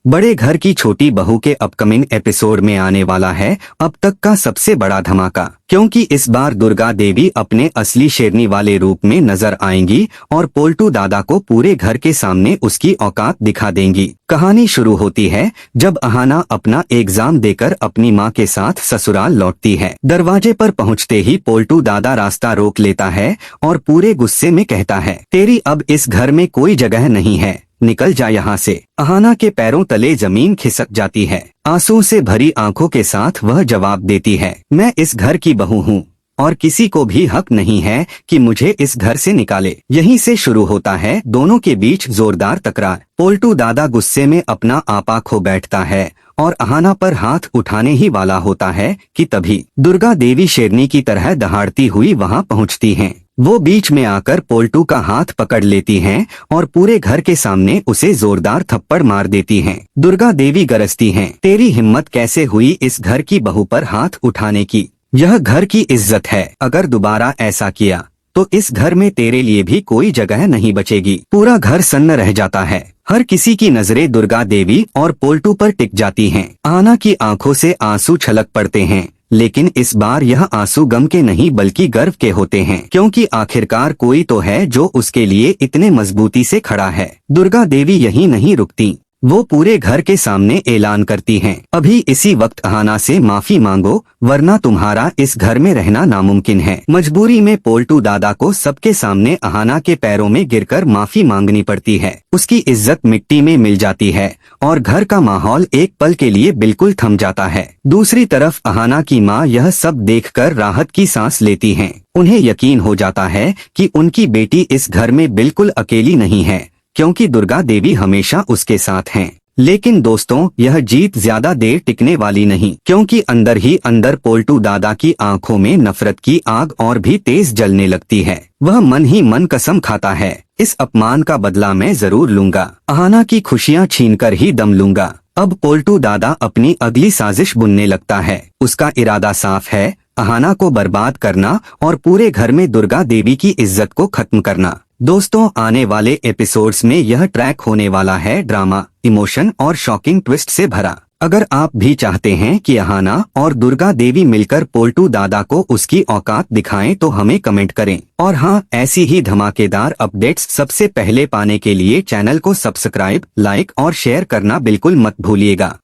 बड़े घर की छोटी बहू के अपकमिंग एपिसोड में आने वाला है अब तक का सबसे बड़ा धमाका, क्योंकि इस बार दुर्गा देवी अपने असली शेरनी वाले रूप में नजर आएंगी और पोल्टू दादा को पूरे घर के सामने उसकी औकात दिखा देंगी। कहानी शुरू होती है जब अहाना अपना एग्जाम देकर अपनी मां के साथ ससुराल लौटती है। दरवाजे पर पहुंचते ही पोल्टू दादा रास्ता रोक लेता है और पूरे गुस्से में कहता है, तेरी अब इस घर में कोई जगह नहीं है, निकल जा यहाँ से। अहाना के पैरों तले जमीन खिसक जाती है। आंसू से भरी आंखों के साथ वह जवाब देती है, मैं इस घर की बहू हूँ और किसी को भी हक नहीं है कि मुझे इस घर से निकाले। यहीं से शुरू होता है दोनों के बीच जोरदार तकरार। पोल्टू दादा गुस्से में अपना आपा खो बैठता है और अहाना पर हाथ उठाने ही वाला होता है कि तभी दुर्गा देवी शेरनी की तरह दहाड़ती हुई वहां पहुंचती हैं। वो बीच में आकर पोल्टू का हाथ पकड़ लेती हैं और पूरे घर के सामने उसे जोरदार थप्पड़ मार देती हैं। दुर्गा देवी गरजती हैं, तेरी हिम्मत कैसे हुई इस घर की बहू पर हाथ उठाने की? यह घर की इज्जत है, अगर दोबारा ऐसा किया तो इस घर में तेरे लिए भी कोई जगह नहीं बचेगी। पूरा घर सन्न रह जाता है। हर किसी की नजरें दुर्गा देवी और पोल्टू पर टिक जाती हैं। अहाना की आंखों से आंसू छलक पड़ते हैं, लेकिन इस बार यह आंसू गम के नहीं बल्कि गर्व के होते हैं, क्योंकि आखिरकार कोई तो है जो उसके लिए इतने मजबूती से खड़ा है। दुर्गा देवी यहीं नहीं रुकती, वो पूरे घर के सामने ऐलान करती हैं, अभी इसी वक्त अहाना से माफी मांगो वरना तुम्हारा इस घर में रहना नामुमकिन है। मजबूरी में पोल्टू दादा को सबके सामने अहाना के पैरों में गिरकर माफी मांगनी पड़ती है। उसकी इज्जत मिट्टी में मिल जाती है और घर का माहौल एक पल के लिए बिल्कुल थम जाता है। दूसरी तरफ अहाना की माँ यह सब देखकर राहत की सांस लेती हैं। उन्हें यकीन हो जाता है कि उनकी बेटी इस घर में बिल्कुल अकेली नहीं है, क्योंकि दुर्गा देवी हमेशा उसके साथ हैं। लेकिन दोस्तों, यह जीत ज्यादा देर टिकने वाली नहीं, क्योंकि अंदर ही अंदर पोल्टू दादा की आंखों में नफरत की आग और भी तेज जलने लगती है। वह मन ही मन कसम खाता है, इस अपमान का बदला मैं जरूर लूंगा, अहाना की खुशियां छीनकर ही दम लूंगा। अब पोल्टू दादा अपनी अगली साजिश बुनने लगता है। उसका इरादा साफ है, अहाना को बर्बाद करना और पूरे घर में दुर्गा देवी की इज्जत को खत्म करना। दोस्तों, आने वाले एपिसोड्स में यह ट्रैक होने वाला है ड्रामा, इमोशन और शॉकिंग ट्विस्ट से भरा। अगर आप भी चाहते हैं कि अहाना और दुर्गा देवी मिलकर पोल्टू दादा को उसकी औकात दिखाएं तो हमें कमेंट करें। और हाँ, ऐसी ही धमाकेदार अपडेट्स सबसे पहले पाने के लिए चैनल को सब्सक्राइब, लाइक और शेयर करना बिल्कुल मत भूलिएगा।